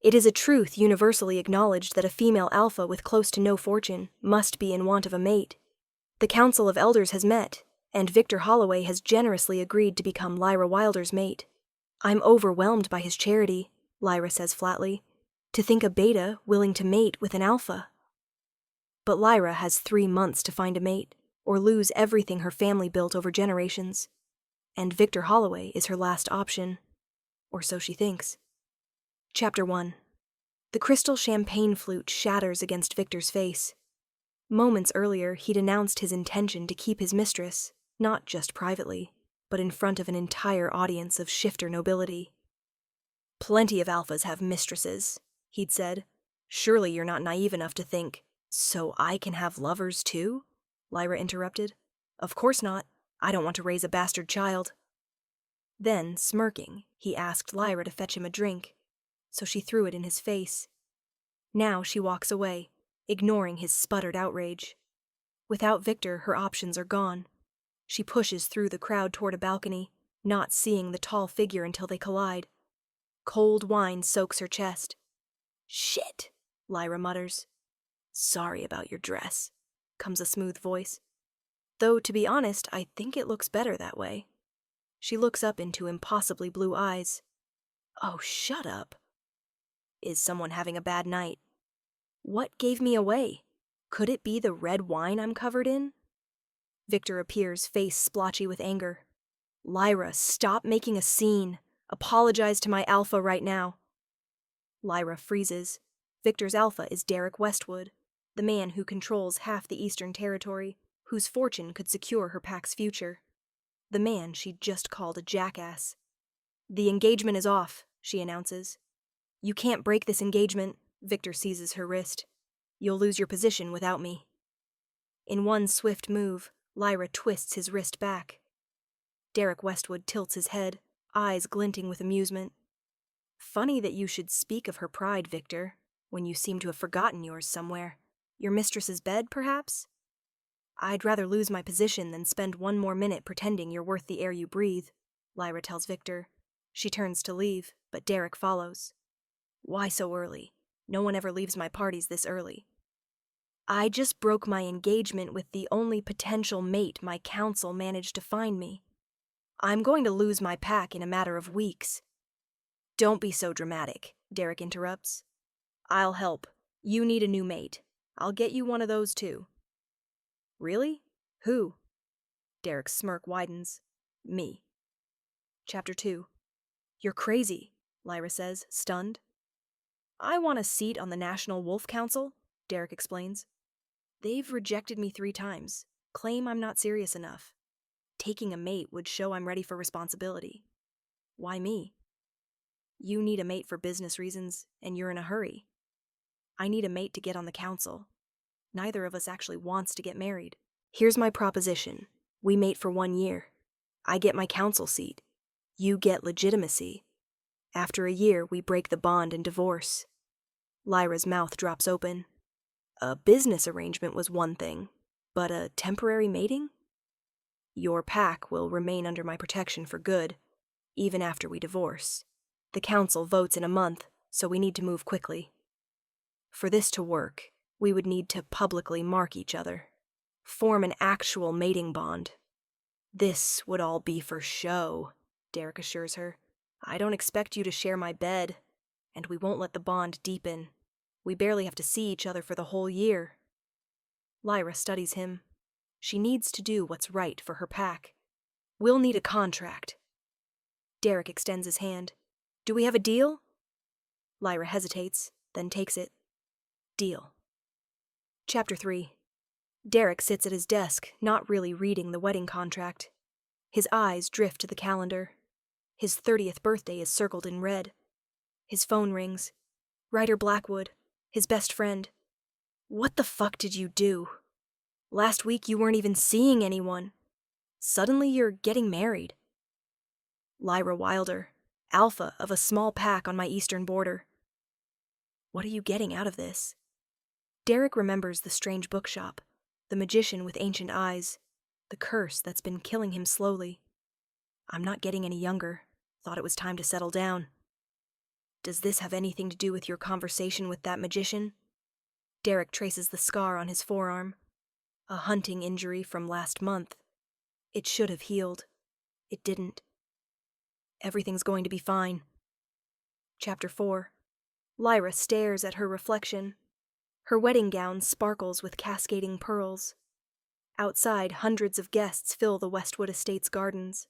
It is a truth universally acknowledged that a female alpha with close to no fortune must be in want of a mate. The Council of Elders has met, and Victor Holloway has generously agreed to become Lyra Wilder's mate. I'm overwhelmed by his charity, Lyra says flatly. To think a beta willing to mate with an alpha. But Lyra has 3 months to find a mate, or lose everything her family built over generations. And Victor Holloway is her last option. Or so she thinks. Chapter 1. The crystal champagne flute shatters against Victor's face. Moments earlier, he'd announced his intention to keep his mistress, not just privately, but in front of an entire audience of shifter nobility. Plenty of alphas have mistresses, he'd said. Surely you're not naive enough to think, so I can have lovers too? Lyra interrupted. Of course not. I don't want to raise a bastard child. Then, smirking, he asked Lyra to fetch him a drink, so she threw it in his face. Now she walks away, ignoring his sputtered outrage. Without Victor, her options are gone. She pushes through the crowd toward a balcony, not seeing the tall figure until they collide. Cold wine soaks her chest. Shit, Lyra mutters. Sorry about your dress, comes a smooth voice. Though, to be honest, I think it looks better that way. She looks up into impossibly blue eyes. Oh, shut up. Is someone having a bad night? What gave me away? Could it be the red wine I'm covered in? Victor appears, face splotchy with anger. Lyra, stop making a scene. Apologize to my alpha right now. Lyra freezes. Victor's alpha is Derek Westwood, the man who controls half the Eastern Territory, whose fortune could secure her pack's future. The man she'd just called a jackass. The engagement is off, she announces. You can't break this engagement, Victor seizes her wrist. You'll lose your position without me. In one swift move, Lyra twists his wrist back. Derek Westwood tilts his head, eyes glinting with amusement. Funny that you should speak of her pride, Victor, when you seem to have forgotten yours somewhere. Your mistress's bed, perhaps? I'd rather lose my position than spend one more minute pretending you're worth the air you breathe, Lyra tells Victor. She turns to leave, but Derek follows. Why so early? No one ever leaves my parties this early. I just broke my engagement with the only potential mate my council managed to find me. I'm going to lose my pack in a matter of weeks. Don't be so dramatic, Derek interrupts. I'll help. You need a new mate. I'll get you one of those too. Really? Who? Derek's smirk widens. Me. Chapter 2. You're crazy, Lyra says, stunned. I want a seat on the National Wolf Council, Derek explains. They've rejected me 3 times, claim I'm not serious enough. Taking a mate would show I'm ready for responsibility. Why me? You need a mate for business reasons, and you're in a hurry. I need a mate to get on the council. Neither of us actually wants to get married. Here's my proposition. We mate for 1 year. I get my council seat. You get legitimacy. After a year, we break the bond and divorce. Lyra's mouth drops open. A business arrangement was one thing, but a temporary mating? Your pack will remain under my protection for good, even after we divorce. The council votes in a month, so we need to move quickly. For this to work, we would need to publicly mark each other, form an actual mating bond. This would all be for show, Derek assures her. I don't expect you to share my bed, and we won't let the bond deepen. We barely have to see each other for the whole year. Lyra studies him. She needs to do what's right for her pack. We'll need a contract. Derek extends his hand. Do we have a deal? Lyra hesitates, then takes it. Deal. Chapter 3. Derek sits at his desk, not really reading the wedding contract. His eyes drift to the calendar. His 30th birthday is circled in red. His phone rings. Ryder Blackwood, his best friend. What the fuck did you do? Last week you weren't even seeing anyone. Suddenly you're getting married. Lyra Wilder, alpha of a small pack on my eastern border. What are you getting out of this? Derek remembers the strange bookshop, the magician with ancient eyes, the curse that's been killing him slowly. I'm not getting any younger. Thought it was time to settle down. Does this have anything to do with your conversation with that magician? Derek traces the scar on his forearm. A hunting injury from last month. It should have healed. It didn't. Everything's going to be fine. Chapter 4. Lyra stares at her reflection. Her wedding gown sparkles with cascading pearls. Outside, hundreds of guests fill the Westwood Estates gardens.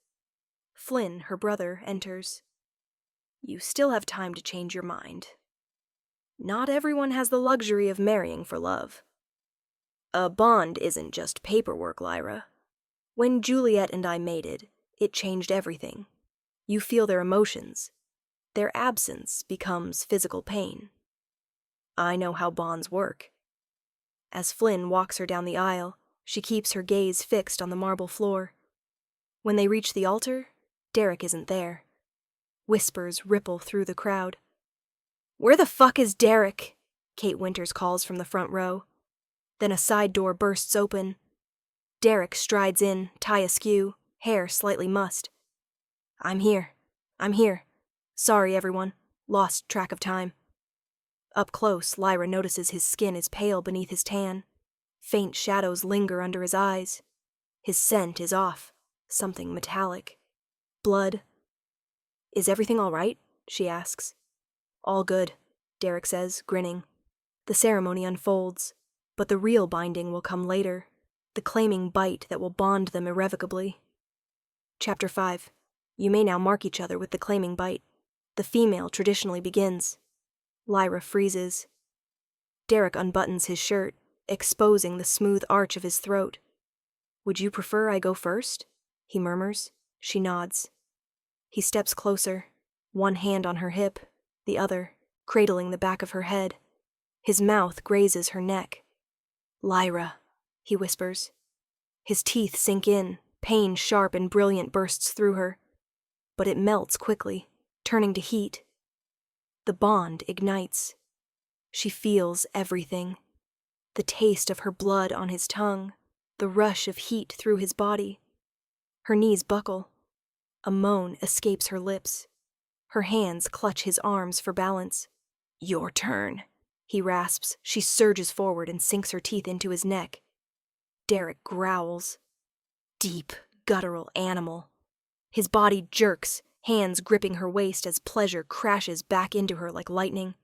Flynn, her brother, enters. You still have time to change your mind. Not everyone has the luxury of marrying for love. A bond isn't just paperwork, Lyra. When Juliet and I mated, it changed everything. You feel their emotions. Their absence becomes physical pain. I know how bonds work. As Flynn walks her down the aisle, she keeps her gaze fixed on the marble floor. When they reach the altar, Derek isn't there. Whispers ripple through the crowd. "Where the fuck is Derek?" Kate Winters calls from the front row. Then a side door bursts open. Derek strides in, tie askew, hair slightly mussed. I'm here. Sorry, everyone. Lost track of time." Up close, Lyra notices his skin is pale beneath his tan. Faint shadows linger under his eyes. His scent is off, something metallic. Blood. "Is everything all right?" she asks. "All good," Derek says, grinning. The ceremony unfolds, but the real binding will come later, the claiming bite that will bond them irrevocably. Chapter 5. You may now mark each other with the claiming bite. The female traditionally begins. Lyra freezes. Derek unbuttons his shirt, exposing the smooth arch of his throat. "Would you prefer I go first?" he murmurs. She nods. He steps closer, one hand on her hip, the other cradling the back of her head. His mouth grazes her neck. "Lyra," he whispers. His teeth sink in, pain sharp and brilliant bursts through her. But it melts quickly, turning to heat. The bond ignites. She feels everything. The taste of her blood on his tongue, the rush of heat through his body. Her knees buckle. A moan escapes her lips. Her hands clutch his arms for balance. "Your turn," he rasps. She surges forward and sinks her teeth into his neck. Derek growls. Deep, guttural animal. His body jerks, hands gripping her waist as pleasure crashes back into her like lightning.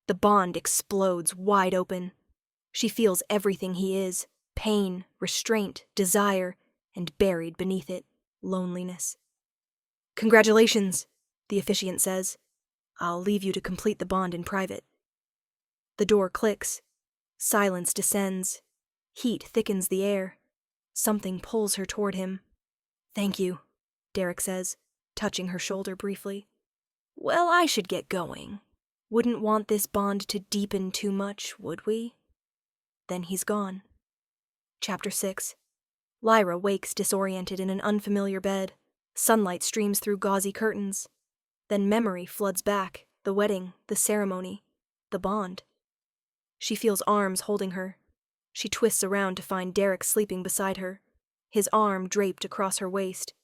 The bond explodes wide open. She feels everything he is, pain, restraint, desire, and buried beneath it, loneliness. "Congratulations," the officiant says. "I'll leave you to complete the bond in private." The door clicks. Silence descends. Heat thickens the air. Something pulls her toward him. "Thank you," Derek says, touching her shoulder briefly. "Well, I should get going. Wouldn't want this bond to deepen too much, would we?" Then he's gone. Chapter 6. Lyra wakes disoriented in an unfamiliar bed. Sunlight streams through gauzy curtains. Then memory floods back, the wedding, the ceremony, the bond. She feels arms holding her. She twists around to find Derek sleeping beside her, his arm draped across her waist.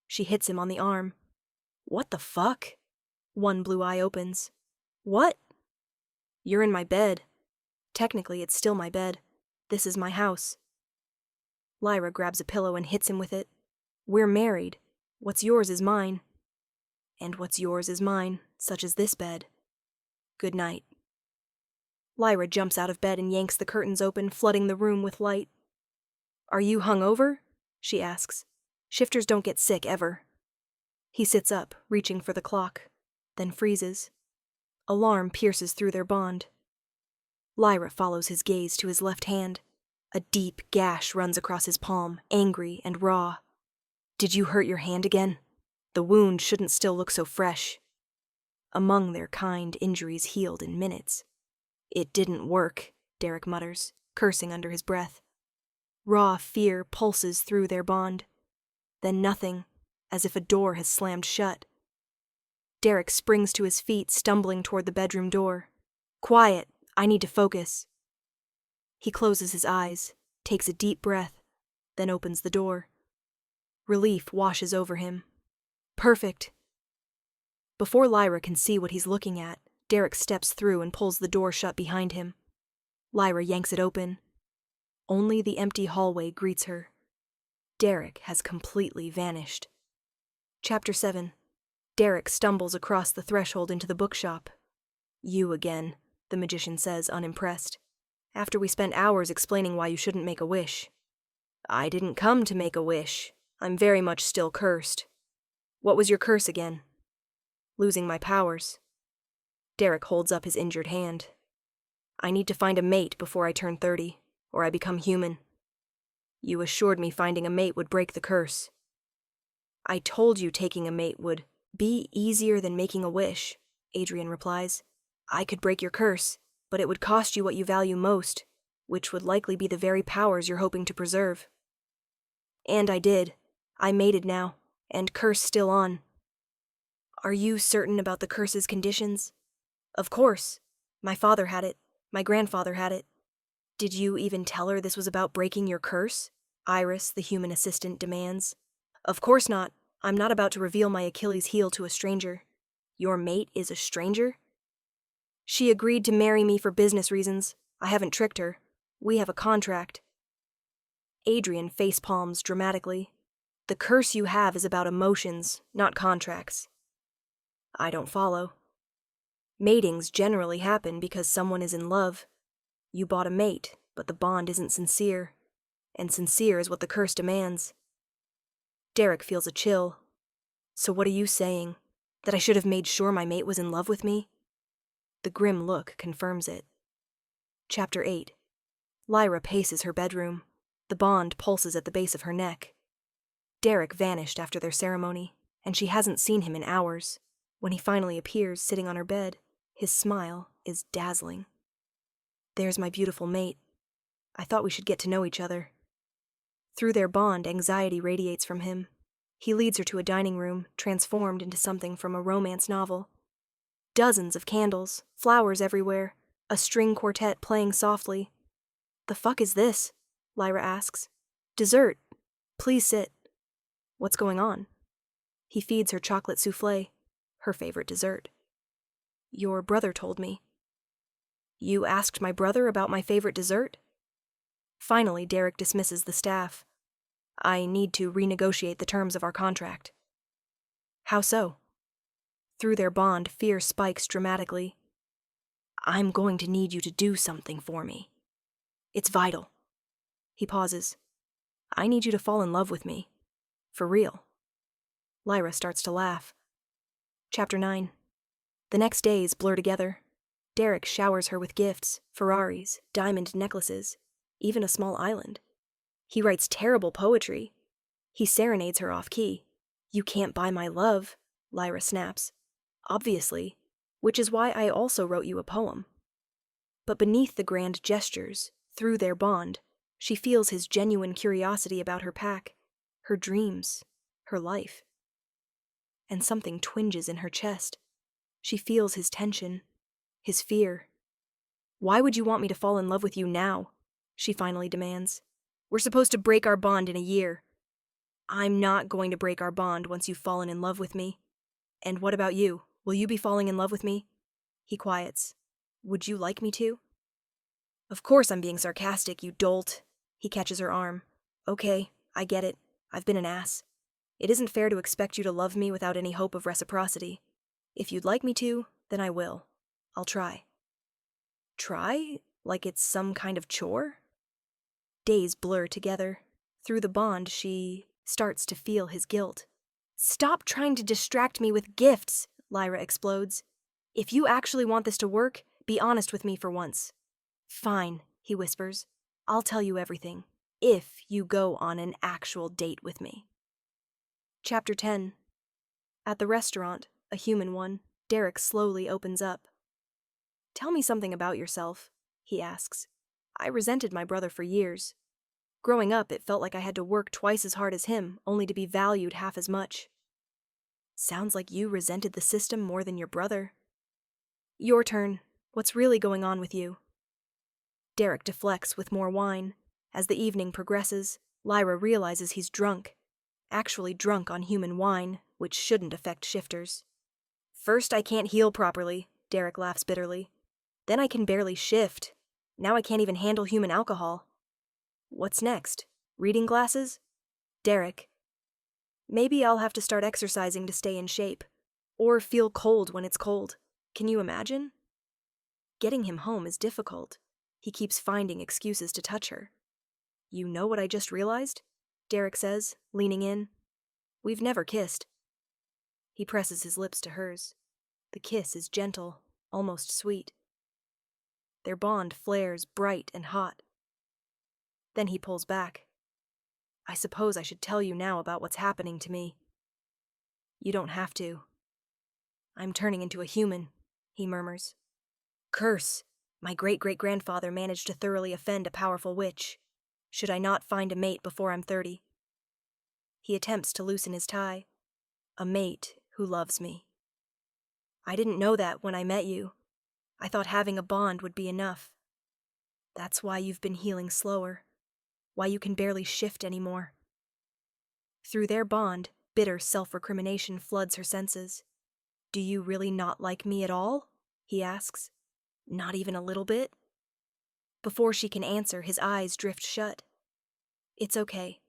She hits him on the arm. "What the fuck?" One blue eye opens. "What?" "You're in my bed. Technically, it's still my bed. This is my house." Lyra grabs a pillow and hits him with it. "We're married. What's yours is mine. And what's yours is mine, such as this bed. Good night." Lyra jumps out of bed and yanks the curtains open, flooding the room with light. "Are you hungover?" she asks. "Shifters don't get sick, ever." He sits up, reaching for the clock, then freezes. Alarm pierces through their bond. Lyra follows his gaze to his left hand. A deep gash runs across his palm, angry and raw. "Did you hurt your hand again? The wound shouldn't still look so fresh." Among their kind, injuries healed in minutes. "It didn't work," Derek mutters, cursing under his breath. Raw fear pulses through their bond. Then nothing, as if a door has slammed shut. Derek springs to his feet, stumbling toward the bedroom door. "Quiet, I need to focus." He closes his eyes, takes a deep breath, then opens the door. Relief washes over him. Perfect. Before Lyra can see what he's looking at, Derek steps through and pulls the door shut behind him. Lyra yanks it open. Only the empty hallway greets her. Derek has completely vanished. Chapter 7. Derek stumbles across the threshold into the bookshop. "You again," the magician says, unimpressed. "After we spent hours explaining why you shouldn't make a wish." "I didn't come to make a wish. I'm very much still cursed." "What was your curse again?" "Losing my powers." Derek holds up his injured hand. "I need to find a mate before I turn 30, or I become human." "You assured me finding a mate would break the curse." "I told you taking a mate would be easier than making a wish," Adrian replies. "I could break your curse, but it would cost you what you value most, which would likely be the very powers you're hoping to preserve." "And I did. I mated now, and curse still on." "Are you certain about the curse's conditions?" "Of course. My father had it. My grandfather had it." "Did you even tell her this was about breaking your curse?" Iris, the human assistant, demands. "Of course not. I'm not about to reveal my Achilles heel to a stranger." "Your mate is a stranger?" "She agreed to marry me for business reasons. I haven't tricked her. We have a contract." Adrian facepalms dramatically. "The curse you have is about emotions, not contracts." "I don't follow." "Matings generally happen because someone is in love. You bought a mate, but the bond isn't sincere. And sincere is what the curse demands." Derek feels a chill. "So what are you saying? That I should have made sure my mate was in love with me?" The grim look confirms it. Chapter 8. Lyra paces her bedroom. The bond pulses at the base of her neck. Derek vanished after their ceremony, and she hasn't seen him in hours. When he finally appears sitting on her bed, his smile is dazzling. "There's my beautiful mate. I thought we should get to know each other." Through their bond, anxiety radiates from him. He leads her to a dining room, transformed into something from a romance novel. Dozens of candles, flowers everywhere, a string quartet playing softly. "The fuck is this?" Lyra asks. "Dessert. Please sit." "What's going on?" He feeds her chocolate souffle, her favorite dessert. "Your brother told me." "You asked my brother about my favorite dessert?" Finally, Derek dismisses the staff. "I need to renegotiate the terms of our contract." "How so?" Through their bond, fear spikes dramatically. "I'm going to need you to do something for me. It's vital." He pauses. "I need you to fall in love with me. For real." Lyra starts to laugh. Chapter 9. The next days blur together. Derek showers her with gifts, Ferraris, diamond necklaces, even a small island. He writes terrible poetry. He serenades her off-key. "You can't buy my love," Lyra snaps. "Obviously, which is why I also wrote you a poem." But beneath the grand gestures, through their bond, she feels his genuine curiosity about her pack, her dreams, her life. And something twinges in her chest. She feels his tension, his fear. "Why would you want me to fall in love with you now?" she finally demands. "We're supposed to break our bond in a year." "I'm not going to break our bond once you've fallen in love with me." "And what about you? Will you be falling in love with me?" He quiets. "Would you like me to?" "Of course I'm being sarcastic, you dolt." He catches her arm. "Okay, I get it. I've been an ass. It isn't fair to expect you to love me without any hope of reciprocity. If you'd like me to, then I will. I'll try." "Try? Like it's some kind of chore?" Days blur together. Through the bond, she starts to feel his guilt. "Stop trying to distract me with gifts," Lyra explodes. "If you actually want this to work, be honest with me for once." "Fine," he whispers. "I'll tell you everything, if you go on an actual date with me." Chapter 10. At the restaurant, a human one, Derek slowly opens up. "Tell me something about yourself," he asks. "I resented my brother for years. Growing up, it felt like I had to work twice as hard as him, only to be valued half as much." "Sounds like you resented the system more than your brother." "Your turn. What's really going on with you?" Derek deflects with more wine. As the evening progresses, Lyra realizes he's drunk. Actually drunk on human wine, which shouldn't affect shifters. First, I can't heal properly, Derek laughs bitterly. Then I can barely shift. Now I can't even handle human alcohol. What's next? Reading glasses? Derek. Maybe I'll have to start exercising to stay in shape. Or feel cold when it's cold. Can you imagine? Getting him home is difficult. He keeps finding excuses to touch her. You know what I just realized? Derek says, leaning in. We've never kissed. He presses his lips to hers. The kiss is gentle, almost sweet. Their bond flares bright and hot. Then he pulls back. I suppose I should tell you now about what's happening to me. You don't have to. I'm turning into a human, he murmurs. Curse! My great-great-grandfather managed to thoroughly offend a powerful witch. Should I not find a mate before I'm 30? He attempts to loosen his tie. A mate who loves me. I didn't know that when I met you. I thought having a bond would be enough. That's why you've been healing slower. Why you can barely shift anymore. Through their bond, bitter self-recrimination floods her senses. Do you really not like me at all? He asks. Not even a little bit? Before she can answer, his eyes drift shut. It's okay.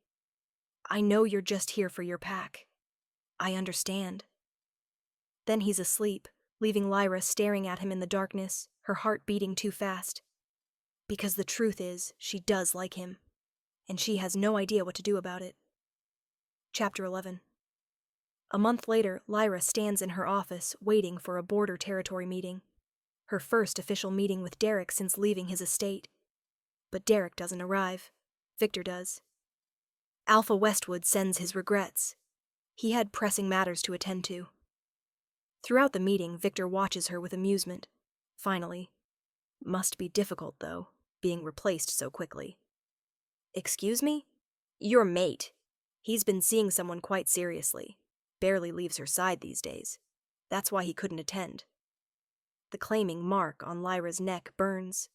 I know you're just here for your pack. I understand. Then he's asleep, leaving Lyra staring at him in the darkness, her heart beating too fast. Because the truth is, she does like him, and she has no idea what to do about it. Chapter 11. A month later, Lyra stands in her office, waiting for a border territory meeting. Her first official meeting with Derek since leaving his estate. But Derek doesn't arrive. Victor does. Alpha Westwood sends his regrets. He had pressing matters to attend to. Throughout the meeting, Victor watches her with amusement. Finally. Must be difficult, though, being replaced so quickly. Excuse me? Your mate. He's been seeing someone quite seriously. Barely leaves her side these days. That's why he couldn't attend. The claiming mark on Lyra's neck burns.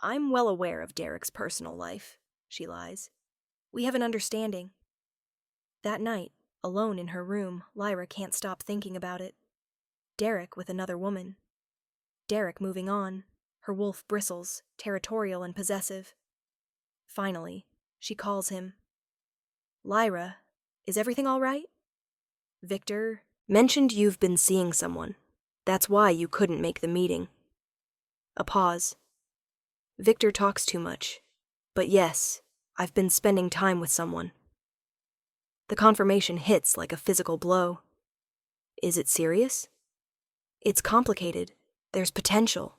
I'm well aware of Derek's personal life, she lies. We have an understanding. That night, alone in her room, Lyra can't stop thinking about it. Derek with another woman. Derek moving on. Her wolf bristles, territorial and possessive. Finally, she calls him. Lyra, is everything all right? Victor mentioned you've been seeing someone. That's why you couldn't make the meeting. A pause. Victor talks too much. But yes, I've been spending time with someone. The confirmation hits like a physical blow. Is it serious? It's complicated. There's potential.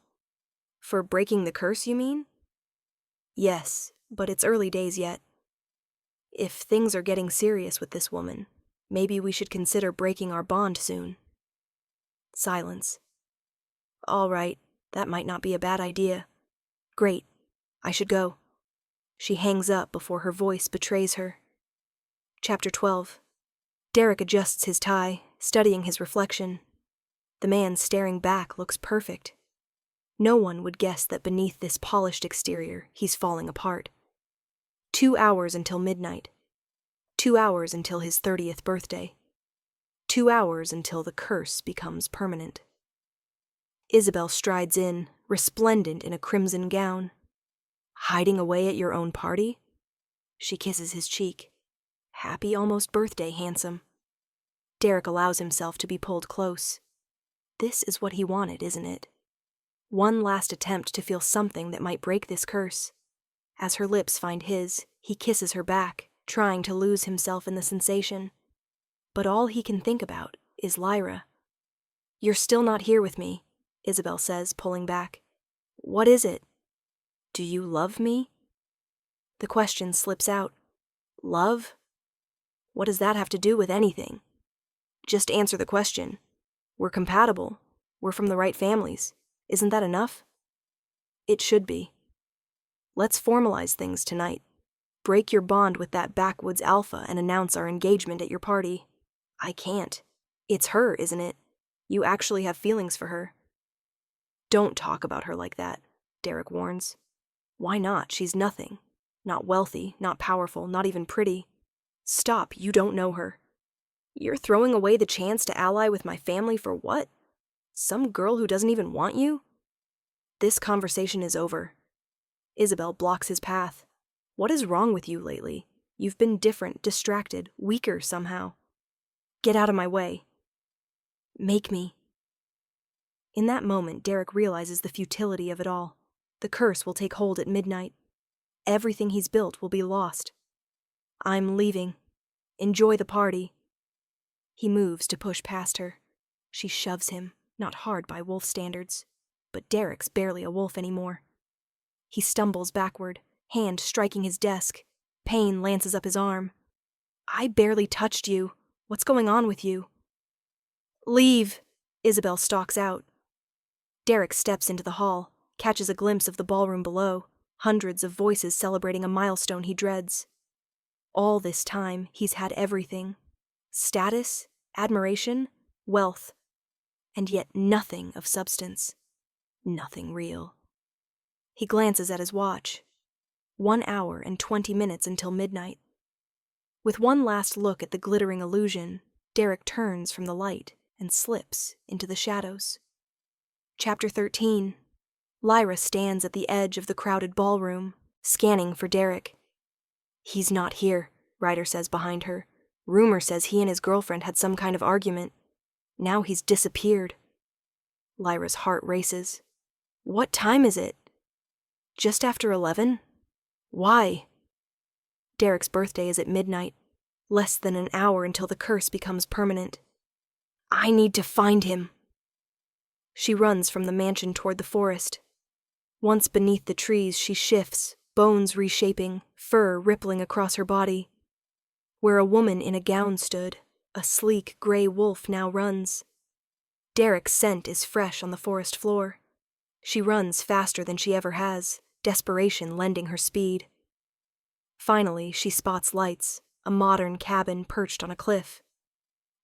For breaking the curse, you mean? Yes, but it's early days yet. If things are getting serious with this woman, maybe we should consider breaking our bond soon. Silence. All right, that might not be a bad idea. Great, I should go. She hangs up before her voice betrays her. Chapter 12. Derek adjusts his tie, studying his reflection. The man staring back looks perfect. No one would guess that beneath this polished exterior, he's falling apart. 2 hours until midnight. 2 hours until his 30th birthday. 2 hours until the curse becomes permanent. Isabel strides in, resplendent in a crimson gown. Hiding away at your own party? She kisses his cheek. Happy almost birthday, handsome. Derek allows himself to be pulled close. This is what he wanted, isn't it? One last attempt to feel something that might break this curse. As her lips find his, he kisses her back, trying to lose himself in the sensation. But all he can think about is Lyra. You're still not here with me, Isabel says, pulling back. What is it? Do you love me? The question slips out. Love? What does that have to do with anything? Just answer the question. We're compatible. We're from the right families. Isn't that enough? It should be. Let's formalize things tonight. Break your bond with that backwoods alpha and announce our engagement at your party. I can't. It's her, isn't it? You actually have feelings for her. Don't talk about her like that, Derek warns. Why not? She's nothing. Not wealthy, not powerful, not even pretty. Stop, you don't know her. You're throwing away the chance to ally with my family for what? Some girl who doesn't even want you? This conversation is over. Isabel blocks his path. What is wrong with you lately? You've been different, distracted, weaker somehow. Get out of my way. Make me. In that moment, Derek realizes the futility of it all. The curse will take hold at midnight. Everything he's built will be lost. I'm leaving. Enjoy the party. He moves to push past her. She shoves him, not hard by wolf standards, but Derek's barely a wolf anymore. He stumbles backward, hand striking his desk. Pain lances up his arm. I barely touched you. What's going on with you? Leave! Isabel stalks out. Derek steps into the hall, catches a glimpse of the ballroom below, hundreds of voices celebrating a milestone he dreads. All this time, he's had everything. Status, admiration, wealth, and yet nothing of substance. Nothing real. He glances at his watch. 1 hour and 20 minutes until midnight. With one last look at the glittering illusion, Derek turns from the light and slips into the shadows. Chapter 13. Lyra stands at the edge of the crowded ballroom, scanning for Derek. He's not here, Ryder says behind her. Rumor says he and his girlfriend had some kind of argument. Now he's disappeared. Lyra's heart races. What time is it? Just after 11? Why? Derek's birthday is at midnight. Less than an hour until the curse becomes permanent. I need to find him. She runs from the mansion toward the forest. Once beneath the trees, she shifts, bones reshaping, fur rippling across her body. Where a woman in a gown stood, a sleek gray wolf now runs. Derek's scent is fresh on the forest floor. She runs faster than she ever has, desperation lending her speed. Finally, she spots lights, a modern cabin perched on a cliff.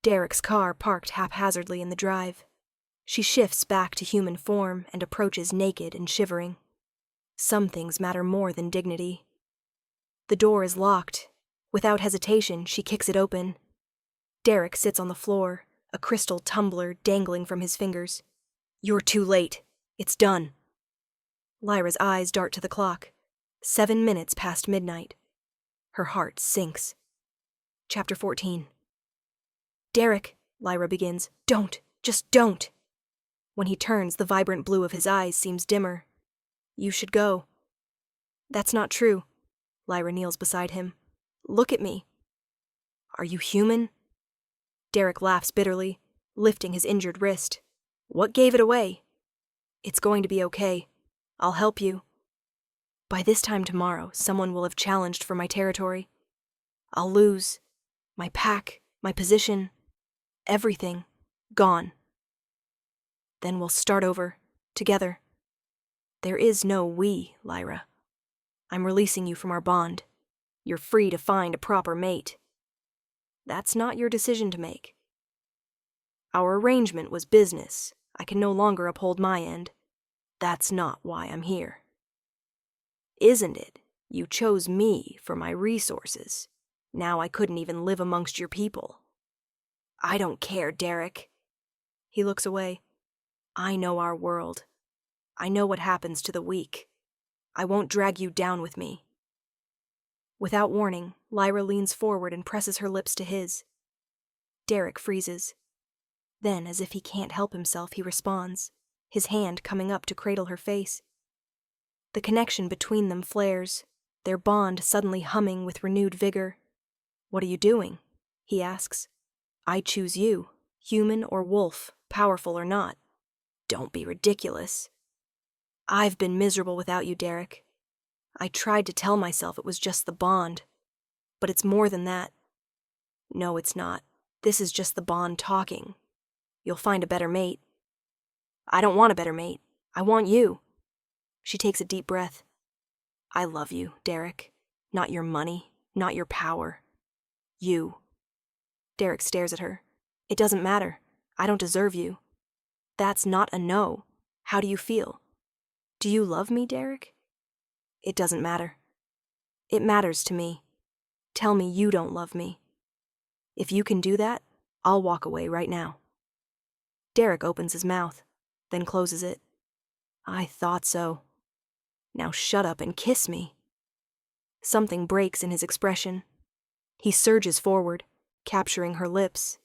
Derek's car parked haphazardly in the drive. She shifts back to human form and approaches naked and shivering. Some things matter more than dignity. The door is locked. Without hesitation, she kicks it open. Derek sits on the floor, a crystal tumbler dangling from his fingers. You're too late. It's done. Lyra's eyes dart to the clock. 7 minutes past midnight. Her heart sinks. Chapter 14. Derek, Lyra begins. Don't. Just don't. When he turns, the vibrant blue of his eyes seems dimmer. You should go. That's not true. Lyra kneels beside him. Look at me. Are you human? Derek laughs bitterly, lifting his injured wrist. What gave it away? It's going to be okay. I'll help you. By this time tomorrow, someone will have challenged for my territory. I'll lose. My pack, my position, everything, gone. Then we'll start over, together. There is no we, Lyra. I'm releasing you from our bond. You're free to find a proper mate. That's not your decision to make. Our arrangement was business. I can no longer uphold my end. That's not why I'm here. Isn't it? You chose me for my resources. Now I couldn't even live amongst your people. I don't care, Derek. He looks away. I know our world. I know what happens to the weak. I won't drag you down with me. Without warning, Lyra leans forward and presses her lips to his. Derek freezes. Then, as if he can't help himself, he responds, his hand coming up to cradle her face. The connection between them flares, their bond suddenly humming with renewed vigor. What are you doing? He asks. I choose you, human or wolf, powerful or not. Don't be ridiculous. I've been miserable without you, Derek. I tried to tell myself it was just the bond, but it's more than that. No, it's not. This is just the bond talking. You'll find a better mate. I don't want a better mate. I want you. She takes a deep breath. I love you, Derek. Not your money, not your power. You. Derek stares at her. It doesn't matter. I don't deserve you. That's not a no. How do you feel? Do you love me, Derek? It doesn't matter. It matters to me. Tell me you don't love me. If you can do that, I'll walk away right now. Derek opens his mouth, then closes it. I thought so. Now shut up and kiss me. Something breaks in his expression. He surges forward, capturing her lips.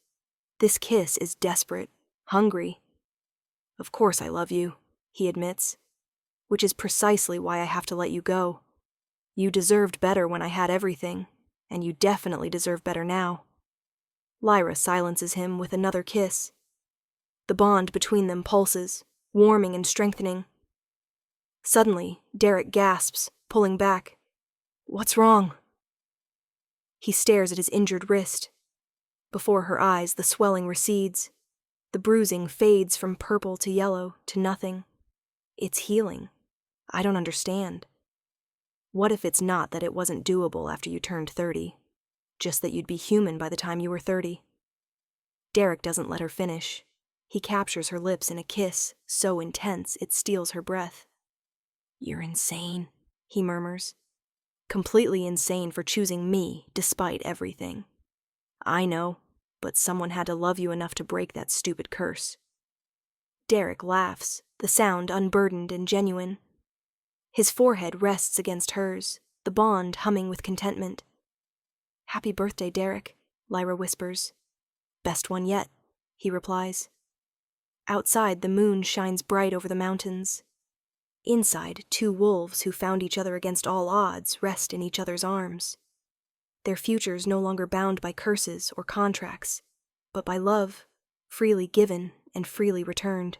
This kiss is desperate, hungry. Of course I love you, he admits, which is precisely why I have to let you go. You deserved better when I had everything, and you definitely deserve better now. Lyra silences him with another kiss. The bond between them pulses, warming and strengthening. Suddenly, Derek gasps, pulling back. What's wrong? He stares at his injured wrist. Before her eyes, the swelling recedes. The bruising fades from purple to yellow to nothing. It's healing. I don't understand. What if it's not that it wasn't doable after you turned 30? Just that you'd be human by the time you were 30. Derek doesn't let her finish. He captures her lips in a kiss so intense it steals her breath. You're insane, he murmurs. Completely insane for choosing me despite everything. I know, but someone had to love you enough to break that stupid curse. Derek laughs, the sound unburdened and genuine. His forehead rests against hers, the bond humming with contentment. Happy birthday, Derek, Lyra whispers. Best one yet, he replies. Outside, the moon shines bright over the mountains. Inside, two wolves who found each other against all odds rest in each other's arms. Their futures no longer bound by curses or contracts, but by love, freely given and freely returned.